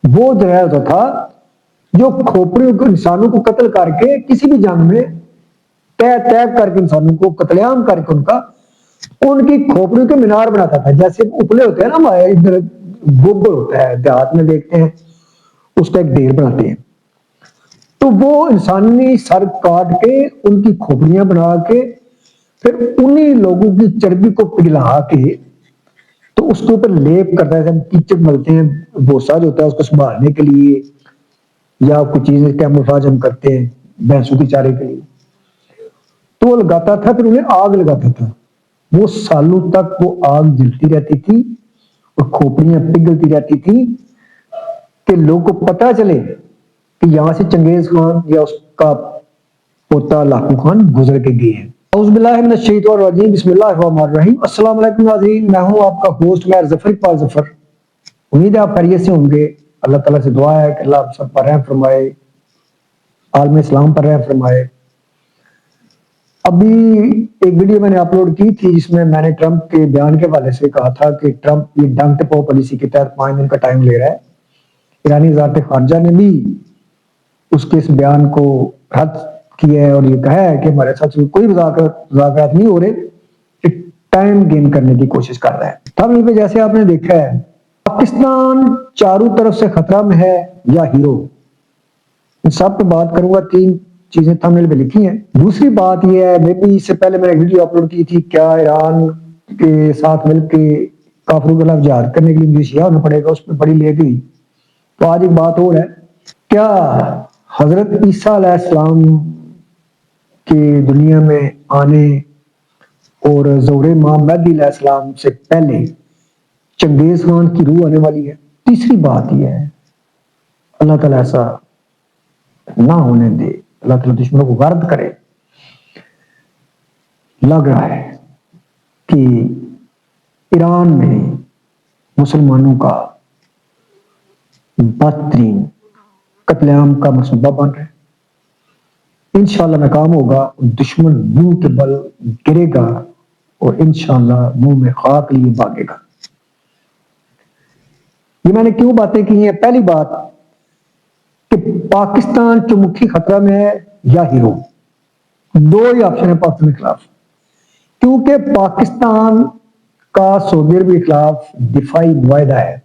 وہ جو ہے ہوتا تھا جو کھوپڑیوں کو انسانوں کو قتل کر کے کسی بھی جنگ میں تیب کر کے انسانوں کو قتل عام کر کے ان کی کھوپڑیوں کے مینار بناتا تھا. جیسے اپلے ہوتے ہیں نا ہمارے ادھر گوبر ہوتا ہے دیہات میں دیکھتے ہیں اس کا ایک ڈھیر بناتے ہیں, تو وہ انسانی سر کاٹ کے ان کی کھوپڑیاں بنا کے پھر انہی لوگوں کی چربی کو پگھلا کے تو اس کے اوپر لیپ کرتا ہے. کیچڑ ملتے ہیں بوسا جو ہوتا ہے اس کو سنبھالنے کے لیے یا کچھ چیزیں کیموفلاج ہم کرتے ہیں بھینسوں کے چارے کے لیے, تو وہ لگاتا تھا پھر انہیں آگ لگاتا تھا. وہ سالوں تک وہ آگ جلتی رہتی تھی اور کھوپڑیاں پگھلتی رہتی تھی کہ لوگوں کو پتا چلے کہ یہاں سے چنگیز خان یا اس کا پوتا لاکو خان گزر کے گئے ہیں. اعوذ باللہ من الشیطان الرجیم, بسم اللہ الرحمن الرحیم. السلام علیکم ناظرین, میں ہوں آپ کا ہوسٹ مہر ظفر اقبال ظفر. امید ہے آپ خیریت سے ہوں گے. اللہ تعالیٰ سے دعا ہے کہ اللہ آپ سب پر رحم فرمائے, عالم اسلام پر رحم فرمائے. ابھی ایک ویڈیو میں نے اپلوڈ کی تھی جس میں نے ٹرمپ کے بیان کے حوالے سے کہا تھا کہ ٹرمپ یہ ڈنگ ٹپو پالیسی کے تحت 5 دن کا ٹائم لے رہا ہے. ایرانی وزارت خارجہ نے بھی اس کے اس بیان کو رد کیا ہے اور یہ کہا ہے کہ ہمارے ساتھ کوئی مذاکرات نہیں ہو رہے, ٹائم گین کرنے کی کوشش کر رہا ہے. تب پہ جیسے آپ نے دیکھا ہے پاکستان چاروں طرف سے خطرہ میں ہے یا ہیرو, ان سب پہ بات کروں گا. 3 چیزیں تھمبنیل پہ لکھی ہیں. دوسری بات یہ ہے, میں بھی اس سے پہلے میں نے ویڈیو اپلوڈ کی تھی, کیا ایران کے ساتھ مل کے کافروں کے خلاف جہاد کرنے کے لیے ملیشیا ہونا پڑے گا, اس پہ بڑی لیٹ ہوئی. تو آج ایک بات اور ہے, کیا حضرت عیسیٰ علیہ السلام کے دنیا میں آنے اور ظہور امام مہدی علیہ السلام سے پہلے چنگیز خان کی روح آنے والی ہے. تیسری بات یہ ہے, اللہ تعالیٰ ایسا نہ ہونے دے, اللہ تعالیٰ دشمنوں کو غارت کرے. لگ رہا ہے کہ ایران میں مسلمانوں کا بدترین قتل عام کا منصوبہ بن رہا ہے. انشاءاللہ ناکام ہوگا, دشمن منہ کے بل گرے گا اور انشاءاللہ منہ میں خاک لیے بھاگے گا. یہ میں نے کیوں باتیں کی ہیں؟ پہلی بات کہ پاکستان چمکھی خطرہ میں ہے یا ہیرو, 2 ہی آپشن ہے پاکستان کے خلاف, کیونکہ پاکستان کا سعودی عرب کے خلاف دفاعی معاہدہ ہے.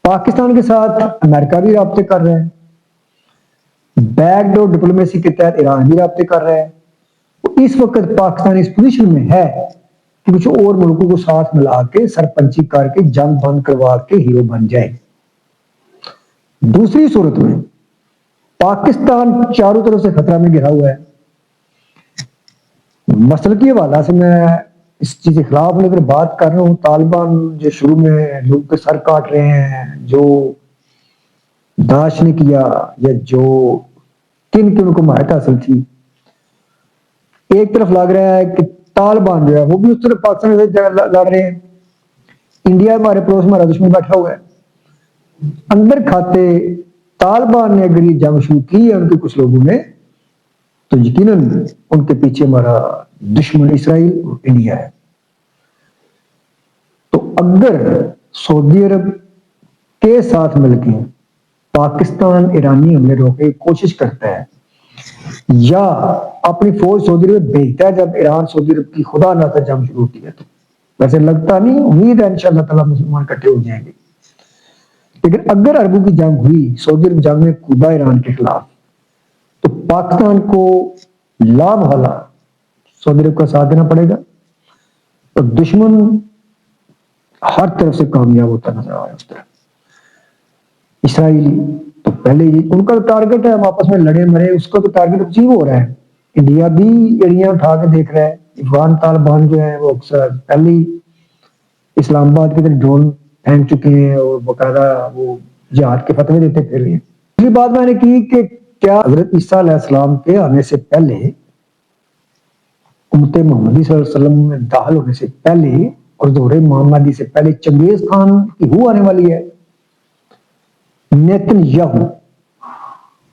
پاکستان کے ساتھ امریکہ بھی رابطے کر رہے ہیں, بیک ڈور ڈپلومیسی کے تحت ایران بھی رابطے کر رہا ہے. اس وقت پاکستان اس پوزیشن میں ہے کہ کچھ اور ملکوں کو ساتھ ملا کے سرپنچی کر کے جنگ بند کروا کے ہیرو بن جائے. دوسری صورت میں پاکستان چاروں طرف سے خطرہ میں گھرا ہوا ہے. مسئلہ کے حوالے سے میں اس چیز کے خلاف لے کر بات کر رہا ہوں. طالبان جو شروع میں لوگ کے سر کاٹ رہے ہیں, جو داعش نے کیا یا جو کن کن کو مہارت حاصل تھی, ایک طرف لگ رہا ہے کہ طالبان جو ہے وہ بھی اس طرف پاکستان سے لڑ رہے ہیں. انڈیا ہمارے پڑوس ہمارا دشمن بیٹھا ہوا ہے. اندر کھاتے طالبان نے اگر یہ جنگ شروع کی ہے ان کے کچھ لوگوں نے, تو یقیناً ان کے پیچھے ہمارا دشمن اسرائیل اور انڈیا ہے. تو اگر سعودی عرب کے ساتھ مل کے پاکستان ایرانی حملے روکنے کی کوشش کرتا ہے یا اپنی فوج سعودی عرب بھیجتا ہے جب ایران سعودی عرب کی خدا نہ جنگ شروع ہوتی ہے, تو ویسے لگتا نہیں, امید ہے انشاءاللہ تعالیٰ مسلمان اکٹھے ہو جائیں گے. لیکن اگر عربوں کی جنگ ہوئی, سعودی عرب جنگ میں کودا ایران کے خلاف, تو پاکستان کو لا محالہ سعودی عرب کا ساتھ دینا پڑے گا اور دشمن ہر طرف سے کامیاب ہوتا نظر آ رہا ہے. اس طرح اسرائیل تو پہلے ہی ان کا ٹارگٹ ہے, ہم آپس میں لڑے مرے, اس کا تو ٹارگٹ اچیو ہو رہا ہے. انڈیا بھی ایڑیاں اٹھا کے دیکھ رہا ہے. افغان طالبان جو ہیں وہ اکثر پہلے ہی اسلام آباد کے ڈرون پھینک چکے ہیں اور باقاعدہ وہ جہاد کے فتوے دیتے پھر رہے ہیں. دوسری بات میں نے کی کہ کیا حضرت عیسیٰ علیہ السلام کے آنے سے پہلے, امت محمدی صلی اللہ علیہ وسلم میں داخل ہونے سے پہلے اور ظہور محمدی سے پہلے چنگیز خان کی روح آنے والی ہے؟ نیتن یاہو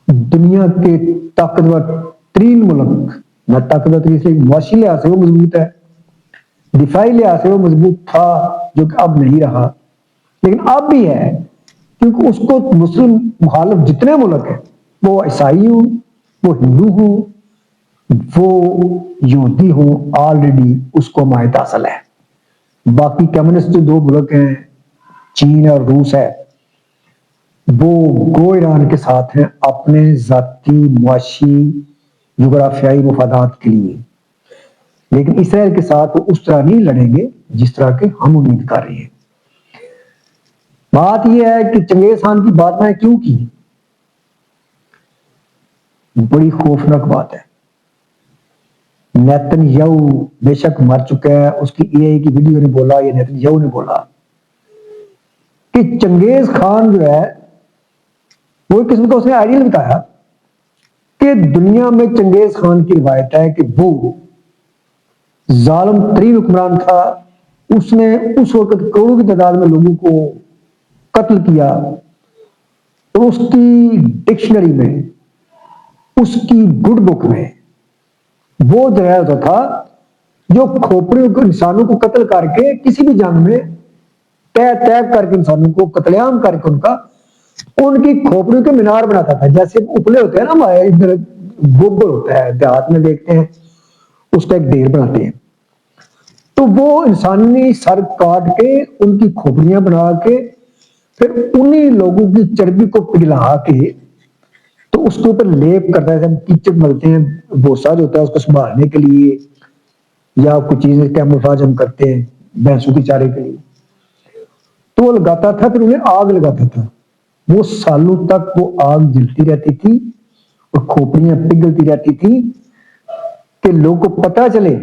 دنیا کے طاقتور ترین ملک, نہ طاقتور ترین سے معاشی لحاظ سے وہ مضبوط ہے, دفاعی لحاظ سے وہ مضبوط تھا جو کہ اب نہیں رہا. لیکن اب بھی ہے، کیونکہ اس کو مسلم مخالف جتنے ملک ہیں، وہ عیسائی ہوں، وہ ہندو ہوں، وہ یہودی ہوں، آلریڈی اس کو حمایت حاصل ہے۔ باقی کمیونسٹ جو دو ملک ہیں، چین اور روس ہے، وہ گو ایران کے ساتھ ہیں اپنے ذاتی معاشی جغرافیائی مفادات کے لیے، لیکن اسرائیل کے ساتھ وہ اس طرح نہیں لڑیں گے جس طرح کے ہم امید کر رہے ہیں۔ بات یہ ہے کہ چنگیز خان کی بات میں کیوں کی، بڑی خوفناک بات ہے۔ نیتن یاہو بے شک مر چکا ہے، اس کی اے آئی کی ویڈیو نے بولا، یہ نیتن یاہو نے بولا کہ چنگیز خان جو ہے وہ قسم کا اس نے آئیڈیل بتایا کہ دنیا میں چنگیز خان کی روایت ہے کہ وہ ظالم ترین حکمران تھا، اس نے اس وقت کروڑوں کی تعداد میں لوگوں کو قتل کیا، اور اس کی ڈکشنری میں، اس کی گڈ بک میں وہ جو ہے ہوتا تھا جو کھوپڑیوں کو انسانوں کو قتل کر کے کسی بھی جنگ میں طے کر کے انسانوں کو قتل عام کر کے ان کی کھوپڑیوں کے مینار بناتا تھا، جیسے اپلے ہوتے ہیں نا ہمارے ادھر گوبر ہوتا ہے دیہات میں دیکھتے ہیں، اس کا ایک ڈھیر بناتے ہیں، تو وہ انسانی سر کاٹ کے ان کی کھوپڑیاں بنا کے پھر انہی لوگوں کی چربی کو پگھلا کے تو اس کے اوپر لیپ کرتا ہے، کیچڑ ملتے ہیں، بوسا جو ہوتا ہے اس کو سنبھالنے کے لیے، یا کچھ چیزیں کیموفلاج ہم کرتے ہیں بھینسوں کے چارے کے لیے، تو وہ لگاتا تھا، پھر انہیں آگ لگاتا تھا، وہ سالوں تک وہ آگ جلتی رہتی تھی اور کھوپڑیاں پگھلتی رہتی تھی کہ لوگوں کو پتا چلے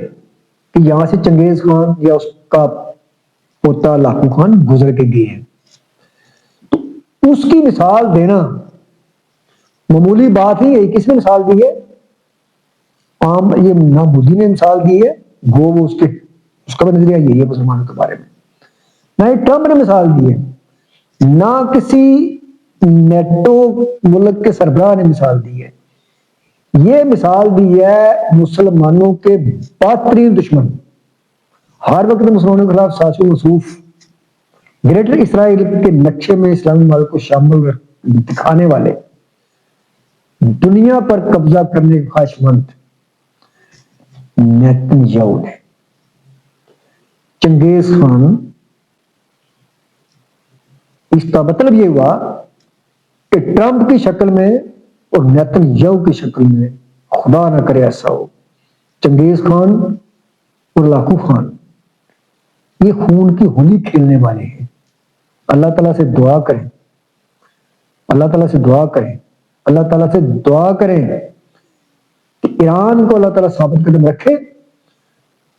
کہ یہاں سے چنگیز خان یا اس کا پوتا لاکھو خان گزر کے گئے ہیں۔ تو اس کی مثال دینا معمولی بات ہی ہے، کس نے مثال دی ہے؟ عام یہ نہ مودی نے مثال دی ہے، گو وہ اس کا بھی نظریہ یہی ہے مسلمانوں کے بارے میں، نہ ہی ٹرمپ نے مثال دی ہے، نہ کسی نیٹو ملک کے سربراہ نے مثال دی ہے، یہ مثال دی ہے مسلمانوں کے بدترین دشمن، ہر وقت مسلمانوں کے خلاف سازش و مصروف، گریٹر اسرائیل کے نقشے میں اسلامی ممالک کو شامل دکھانے والے، دنیا پر قبضہ کرنے کے خواہش مند نیتن یاہو نے چنگیز خان، اس کا مطلب یہ ہوا کہ ٹرمپ کی شکل میں اور نیتن یاہو کی شکل میں، خدا نہ کرے ایسا ہو، چنگیز خان اور لاکھو خان یہ خون کی ہولی کھیلنے والے ہیں۔ اللہ تعالیٰ سے دعا کریں، اللہ تعالیٰ سے دعا کریں، اللہ تعالیٰ سے دعا کریں کہ ایران کو اللہ تعالیٰ ثابت قدم رکھے،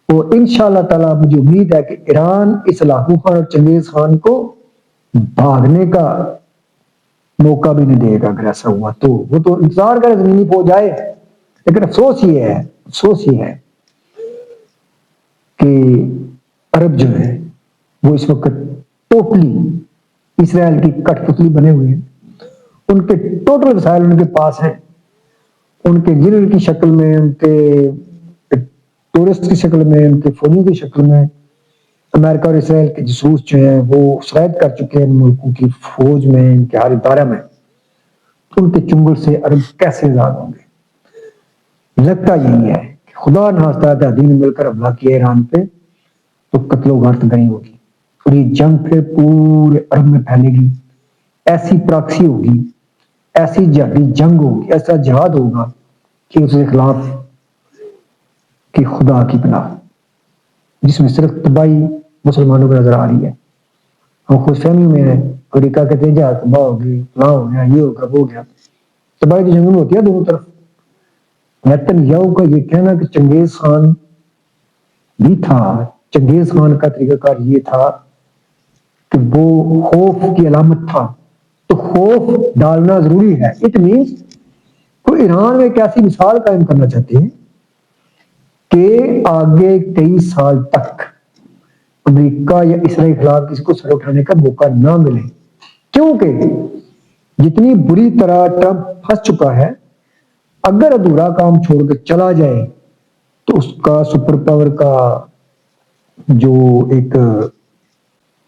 اور انشاءاللہ تعالیٰ مجھے امید ہے کہ ایران اس لاکھو خان اور چنگیز خان کو بھاگنے کا موقع بھی نہیں دے گا، اگر ایسا ہوا تو وہ تو انتظار کرے زمینی فوج آئے، لیکن افسوس یہ ہے کہ عرب جو ہے وہ اس وقت ٹوٹلی اسرائیل کی کٹ پتلی بنے ہوئے ہیں، ان کے ٹوٹل وسائل ان کے پاس ہیں، ان کے انجینئر کی شکل میں، ان کے ٹورسٹ کی شکل میں، ان کے فوجیوں کی شکل میں، امریکہ اور اسرائیل کے جاسوس جو ہیں وہ سرایت کر چکے ہیں ان ملکوں کی فوج میں، ان کے ہر ادارہ میں، ان کے چنگل سے عرب کیسے آزاد ہوں گے؟ لگتا یہی ہے کہ خدا نخواستہ اتحادی نے مل کر حملہ کیا ایران پہ تو قتل و غارت نہیں ہوگی، اور یہ جنگ پھر پورے عرب میں پھیلے گی، ایسی پراکسی ہوگی، ایسی جہادی جنگ ہوگی، ایسا جہاد ہوگا کہ اس کے خلاف کہ خدا کی پناہ، جس میں صرف تباہی مسلمانوں کو نظر آ رہی ہے۔ ہم خوش فہمی میں ہیں، امریکہ کہتے ہیں جہاز تباہ ہوگی، فلاں ہو گیا، یہ ہوگا، وہ ہو گیا، تباہی تو جنگوں میں ہوتی ہے دونوں طرف۔ نیتن یاہو کا یہ کہنا کہ چنگیز خان بھی تھا، چنگیز خان کا طریقہ کار یہ تھا کہ وہ خوف کی علامت تھا، تو خوف ڈالنا ضروری ہے۔ اٹ مینس وہ ایران میں ایک ایسی مثال قائم کرنا چاہتے ہیں کہ آگے کئی سال تک امریکہ یا اسرائیل کے خلاف کسی کو سر اٹھانے کا موقع نہ ملے، کیونکہ جتنی بری طرح ٹرمپ پھنس چکا ہے، اگر ادھورا کام چھوڑ کے چلا جائے تو اس کا سپر پاور کا جو ایک